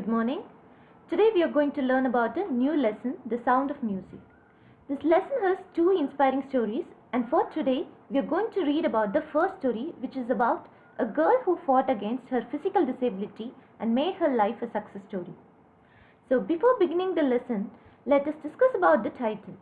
Good morning. Today we are going to learn about a new lesson, The Sound of Music. This lesson has two inspiring stories, and for today we are going to read about the first story, which is about a girl who fought against her physical disability and made her life a success story. So before beginning the lesson, let us discuss about the title.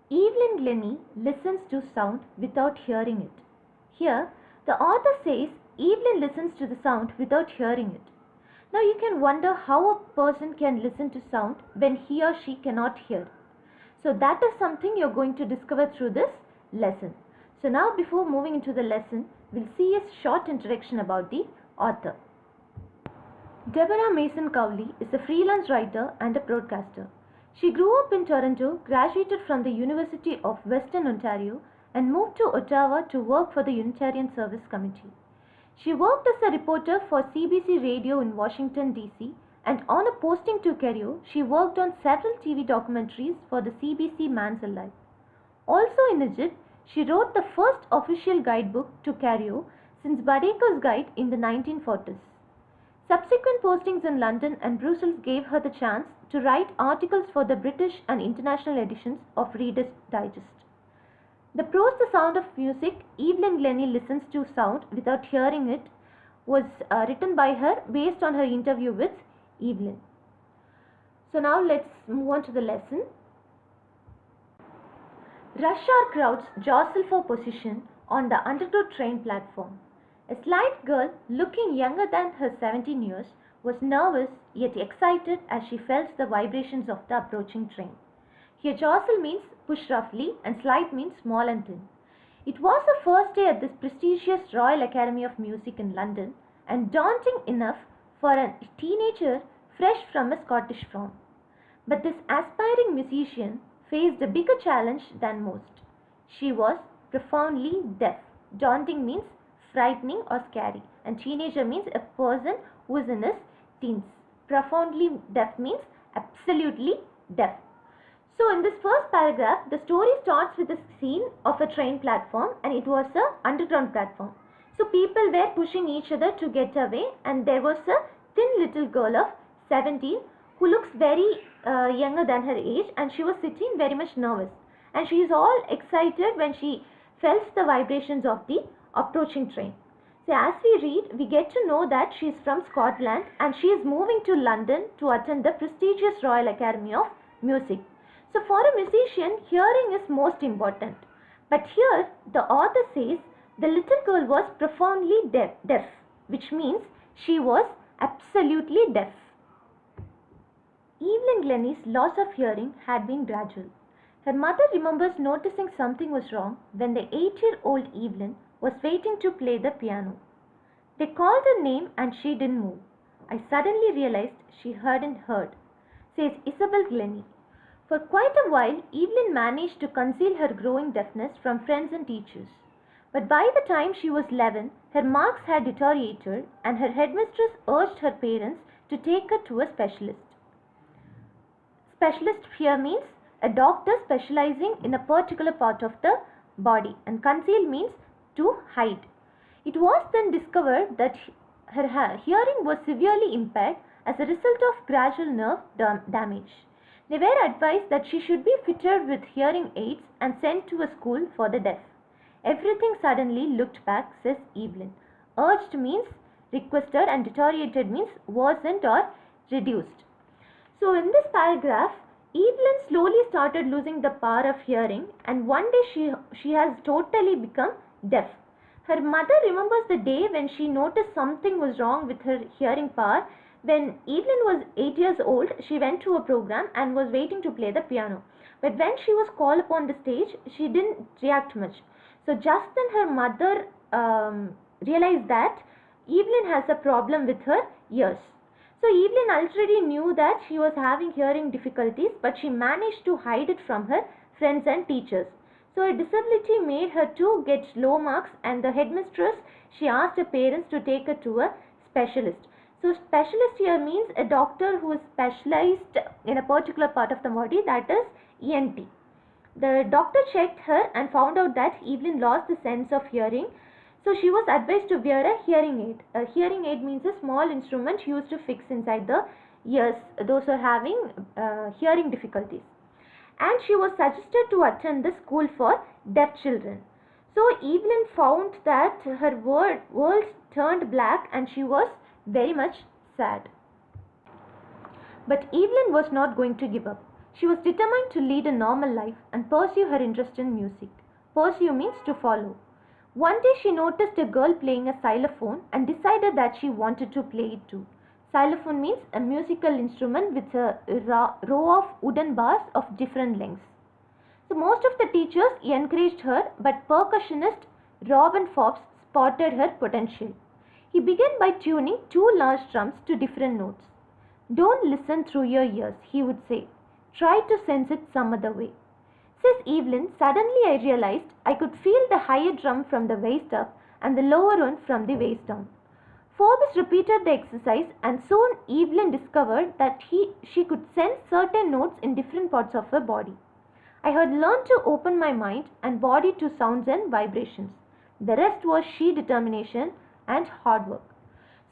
Evelyn Glennie listens to sound without hearing it. Here, the author says Evelyn listens to the sound without hearing it. Now you can wonder how a person can listen to sound when he or she cannot hear. So that is something you're going to discover through this lesson. So now before moving into the lesson, we'll see a short introduction about the author. Deborah Mason Cowley is a freelance writer and a broadcaster. She grew up in Toronto, graduated from the University of Western Ontario, and moved to Ottawa to work for the Unitarian Service Committee. She worked as a reporter for CBC Radio in Washington, D.C., and on a posting to Cairo, she worked on several TV documentaries for the CBC Man's Alive. Also in Egypt, she wrote the first official guidebook to Cairo since Baedeker's Guide in the 1940s. Subsequent postings in London and Brussels gave her the chance to write articles for the British and international editions of Reader's Digest. The prose The Sound of Music, Evelyn Glennie Listens to Sound Without Hearing It, was written by her based on her interview with Evelyn. So now let's move on to the lesson. Rush hour crowds jostle for position on the underground train platform. A slight girl, looking younger than her 17 years, was nervous yet excited as she felt the vibrations of the approaching train. Here jostle means push roughly and slide means small and thin. It was her first day at this prestigious Royal Academy of Music in London and daunting enough for a teenager fresh from a Scottish farm. But this aspiring musician faced a bigger challenge than most. She was profoundly deaf. Daunting means frightening or scary, and teenager means a person who is in his teens. Profoundly deaf means absolutely deaf. So in this first paragraph, the story starts with a scene of a train platform, and it was an underground platform. So people were pushing each other to get away, and there was a thin little girl of 17 who looks very younger than her age, and she was sitting very much nervous. And she is all excited when she felt the vibrations of the approaching train. So as we read, we get to know that she is from Scotland and she is moving to London to attend the prestigious Royal Academy of Music. So for a musician, hearing is most important. But here the author says the little girl was profoundly deaf, which means she was absolutely deaf. Evelyn Glennie's loss of hearing had been gradual. Her mother remembers noticing something was wrong when the 8-year-old Evelyn was waiting to play the piano. They called her name and she didn't move. I suddenly realized she hadn't heard, says Isabel Glennie. For quite a while, Evelyn managed to conceal her growing deafness from friends and teachers. But by the time she was 11, her marks had deteriorated and her headmistress urged her parents to take her to a specialist. Specialist here means a doctor specializing in a particular part of the body, and conceal means to hide. It was then discovered that her hearing was severely impaired as a result of gradual nerve damage. They were advised that she should be fitted with hearing aids and sent to a school for the deaf. Everything suddenly looked back, says Evelyn. Urged means requested and deteriorated means worsened or reduced. So in this paragraph, Evelyn slowly started losing the power of hearing, and one day she has totally become deaf. Her mother remembers the day when she noticed something was wrong with her hearing power. When Evelyn was 8 years old, she went to a program and was waiting to play the piano. But when she was called upon the stage, she didn't react much. So just then her mother realized that Evelyn has a problem with her ears. So Evelyn already knew that she was having hearing difficulties, but she managed to hide it from her friends and teachers. So her disability made her to get low marks, and the headmistress, she asked her parents to take her to a specialist. So specialist here means a doctor who is specialized in a particular part of the body, that is ENT. The doctor checked her and found out that Evelyn lost the sense of hearing. So she was advised to wear a hearing aid. A hearing aid means a small instrument used to fix inside the ears, those who are having hearing difficulties. And she was suggested to attend the school for deaf children. So Evelyn found that her world turned black and she was very much sad. But Evelyn was not going to give up. She was determined to lead a normal life and pursue her interest in music. Pursue means to follow. One day she noticed a girl playing a xylophone and decided that she wanted to play it too. Xylophone means a musical instrument with a row of wooden bars of different lengths. So most of the teachers encouraged her, but percussionist Robin Forbes spotted her potential. He began by tuning two large drums to different notes. Don't listen through your ears, he would say. Try to sense it some other way. Says Evelyn, suddenly I realized I could feel the higher drum from the waist up and the lower one from the waist down. Forbes repeated the exercise and soon Evelyn discovered that she could sense certain notes in different parts of her body. I had learned to open my mind and body to sounds and vibrations. The rest was sheer determination and hard work.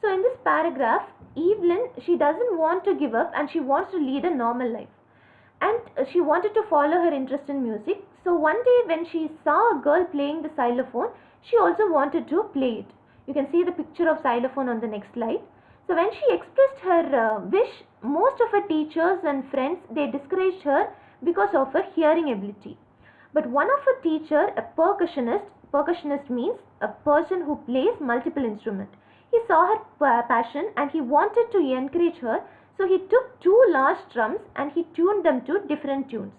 So in this paragraph, Evelyn, she doesn't want to give up and she wants to lead a normal life. And she wanted to follow her interest in music. So one day when she saw a girl playing the xylophone, she also wanted to play it. You can see the picture of xylophone on the next slide. So when she expressed her wish, most of her teachers and friends, they discouraged her because of her hearing ability. But one of her teacher, a percussionist means a person who plays multiple instruments. He saw her passion and he wanted to encourage her, so he took two large drums and he tuned them to different tunes.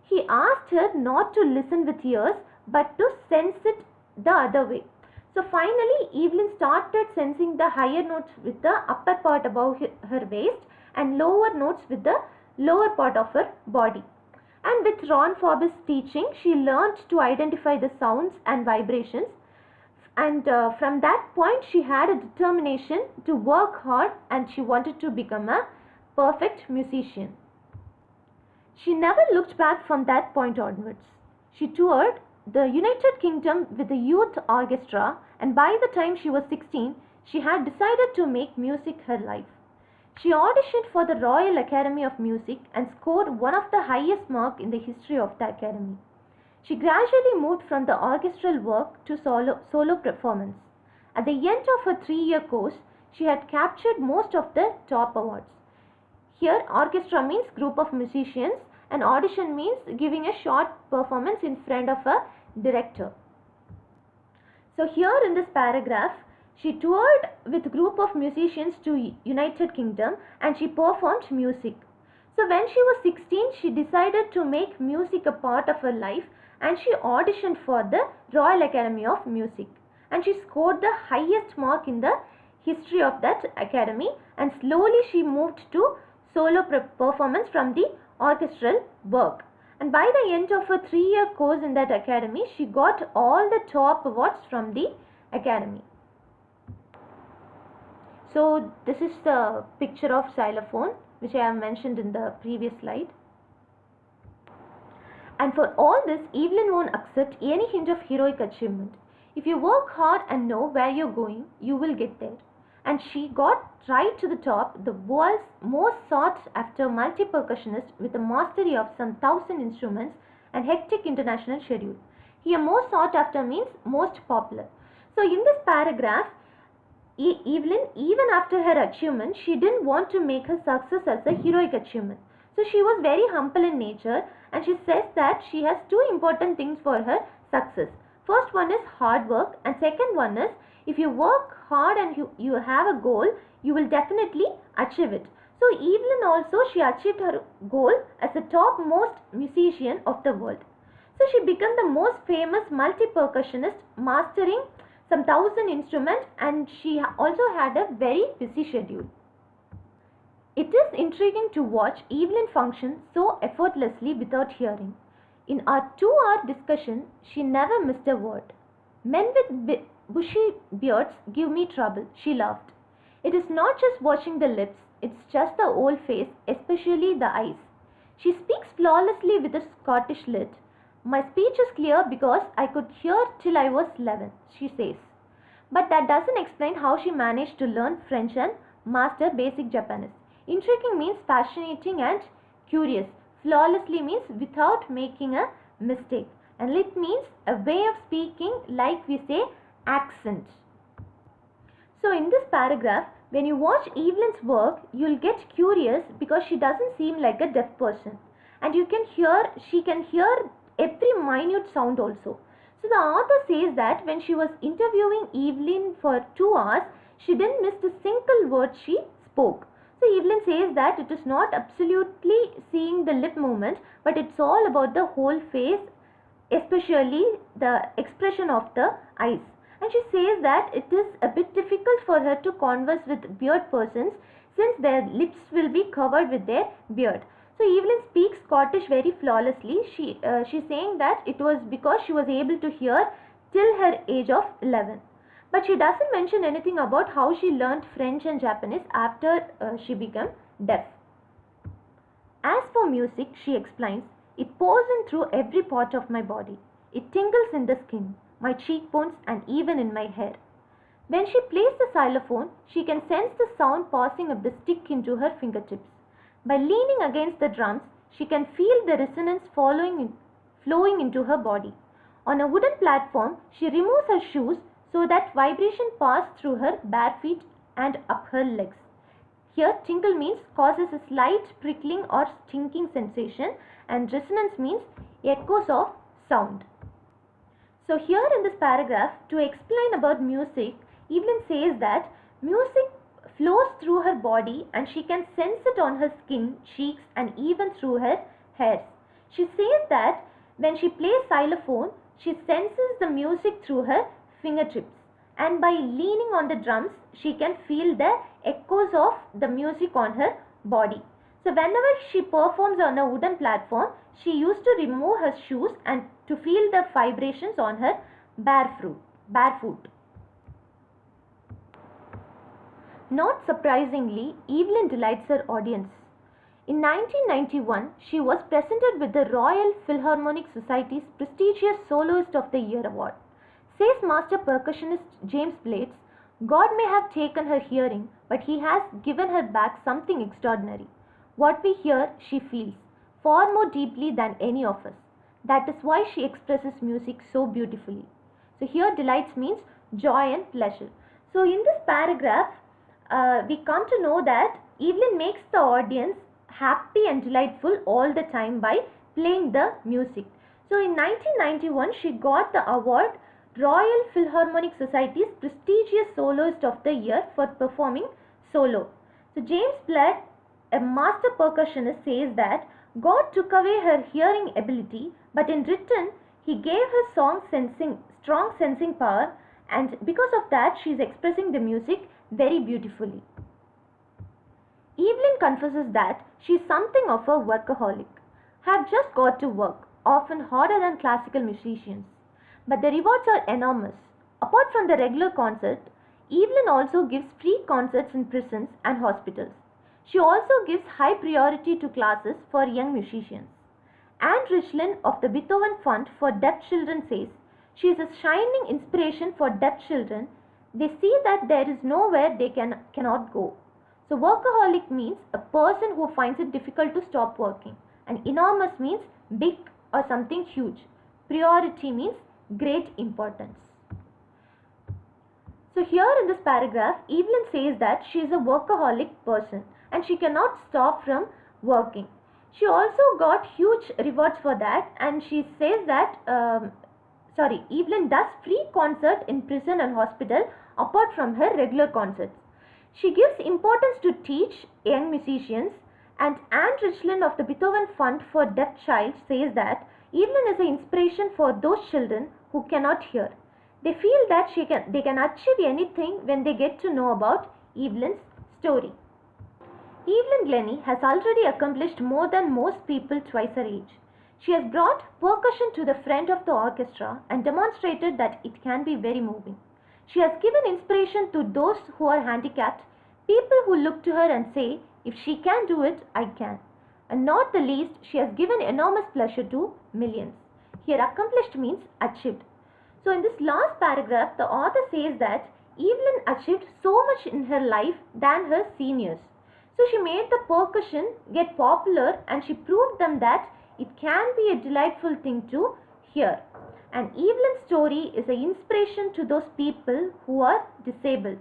He asked her not to listen with ears but to sense it the other way. So finally Evelyn started sensing the higher notes with the upper part above her waist and lower notes with the lower part of her body. And with Ron Forbes' teaching, she learned to identify the sounds and vibrations. And from that point, she had a determination to work hard and she wanted to become a perfect musician. She never looked back from that point onwards. She toured the United Kingdom with a youth orchestra, and by the time she was 16, she had decided to make music her life. She auditioned for the Royal Academy of Music and scored one of the highest marks in the history of the Academy. She gradually moved from the orchestral work to solo performance. At the end of her 3-year course, she had captured most of the top awards. Here, orchestra means group of musicians and audition means giving a short performance in front of a director. So here in this paragraph, she toured with a group of musicians to United Kingdom and she performed music. So when she was 16, she decided to make music a part of her life and she auditioned for the Royal Academy of Music. And she scored the highest mark in the history of that academy, and slowly she moved to solo performance from the orchestral work. And by the end of her 3-year course in that academy, she got all the top awards from the academy. So this is the picture of xylophone which I have mentioned in the previous slide. And for all this, Evelyn won't accept any hint of heroic achievement. If you work hard and know where you're going, you will get there. And she got right to the top, the world's most sought after multi-percussionist with a mastery of some 1,000 instruments and hectic international schedule. Here, most sought after means most popular. So in this paragraph, Evelyn, even after her achievement, she didn't want to make her success as a heroic achievement. So she was very humble in nature, and she says that she has two important things for her success. First one is hard work, and second one is if you work hard and you have a goal, you will definitely achieve it. So Evelyn also, she achieved her goal as the topmost musician of the world. So she became the most famous multi-percussionist, mastering some 1,000 instruments, and she also had a very busy schedule. It is intriguing to watch Evelyn function so effortlessly without hearing. In our 2-hour discussion, she never missed a word. Men with bushy beards give me trouble, she laughed. It is not just watching the lips, it's just the whole face, especially the eyes. She speaks flawlessly with a Scottish lilt. My speech is clear because I could hear till I was 11, she says. But that doesn't explain how she managed to learn French and master basic Japanese. Intriguing means fascinating and curious. Flawlessly means without making a mistake. And lit means a way of speaking, like we say accent. So in this paragraph, when you watch Evelyn's work, you'll get curious because she doesn't seem like a deaf person. And she can hear every minute sound also. So the author says that when she was interviewing Evelyn for 2 hours, she didn't miss a single word she spoke. So Evelyn says that it is not absolutely seeing the lip movement, but it's all about the whole face, especially the expression of the eyes. And she says that it is a bit difficult for her to converse with beard persons since their lips will be covered with their beard. So Evelyn speaks Scottish very flawlessly. She's saying that it was because she was able to hear till her age of 11. But she doesn't mention anything about how she learned French and Japanese after she became deaf. As for music, she explains, it pours in through every part of my body. It tingles in the skin, my cheekbones, and even in my hair. When she plays the xylophone, she can sense the sound passing up the stick into her fingertips. By leaning against the drums, she can feel the resonance flowing into her body. On a wooden platform, she removes her shoes so that vibration passes through her bare feet and up her legs. Here, tingle means causes a slight prickling or stinging sensation, and resonance means echoes of sound. So here in this paragraph, to explain about music, Evelyn says that music flows through her body and she can sense it on her skin, cheeks, and even through her hairs. She says that when she plays xylophone, she senses the music through her fingertips, and by leaning on the drums, she can feel the echoes of the music on her body. So whenever she performs on a wooden platform, she used to remove her shoes and to feel the vibrations on her barefoot. Not surprisingly, Evelyn delights her audience. In 1991, she was presented with the Royal Philharmonic Society's prestigious Soloist of the Year award. Says master percussionist James Blades, God may have taken her hearing, but he has given her back something extraordinary. What we hear, she feels, far more deeply than any of us. That is why she expresses music so beautifully. So here delights means joy and pleasure. So in this paragraph, we come to know that Evelyn makes the audience happy and delightful all the time by playing the music. So in 1991, she got the award Royal Philharmonic Society's prestigious Soloist of the Year for performing solo. So James Blatt, a master percussionist, says that God took away her hearing ability, but in return, he gave her strong sensing power, and because of that, she is expressing the music very beautifully. Evelyn confesses that she is something of a workaholic. Have just got to work, often harder than classical musicians. But the rewards are enormous. Apart from the regular concert, Evelyn also gives free concerts in prisons and hospitals. She also gives high priority to classes for young musicians. Anne Richland of the Beethoven Fund for Deaf Children says, she is a shining inspiration for deaf children. They see that there is nowhere they cannot go. So workaholic means a person who finds it difficult to stop working. And enormous means big or something huge. Priority means great importance. So here in this paragraph, Evelyn says that she is a workaholic person and she cannot stop from working. She also got huge rewards for that, and she says that Evelyn does free concert in prison and hospital apart from her regular concerts. She gives importance to teach young musicians, and Anne Richland of the Beethoven Fund for Deaf Child says that Evelyn is an inspiration for those children who cannot hear. They feel that they can achieve anything when they get to know about Evelyn's story. Evelyn Glennie has already accomplished more than most people twice her age. She has brought percussion to the front of the orchestra and demonstrated that it can be very moving. She has given inspiration to those who are handicapped, people who look to her and say, if she can do it, I can. And not the least, she has given enormous pleasure to millions. Here accomplished means achieved. So in this last paragraph, the author says that Evelyn achieved so much in her life than her seniors. So she made the percussion get popular, and she proved them that it can be a delightful thing to hear. And Evelyn's story is an inspiration to those people who are disabled.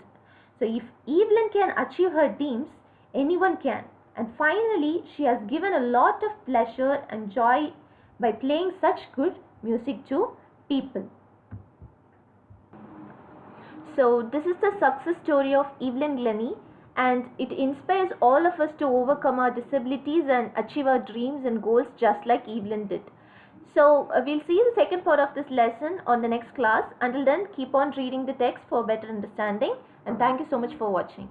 So if Evelyn can achieve her dreams, anyone can. And finally, she has given a lot of pleasure and joy by playing such good music to people. So this is the success story of Evelyn Glennie, and it inspires all of us to overcome our disabilities and achieve our dreams and goals just like Evelyn did. So we'll see the second part of this lesson on the next class. Until then, keep on reading the text for better understanding, and thank you so much for watching.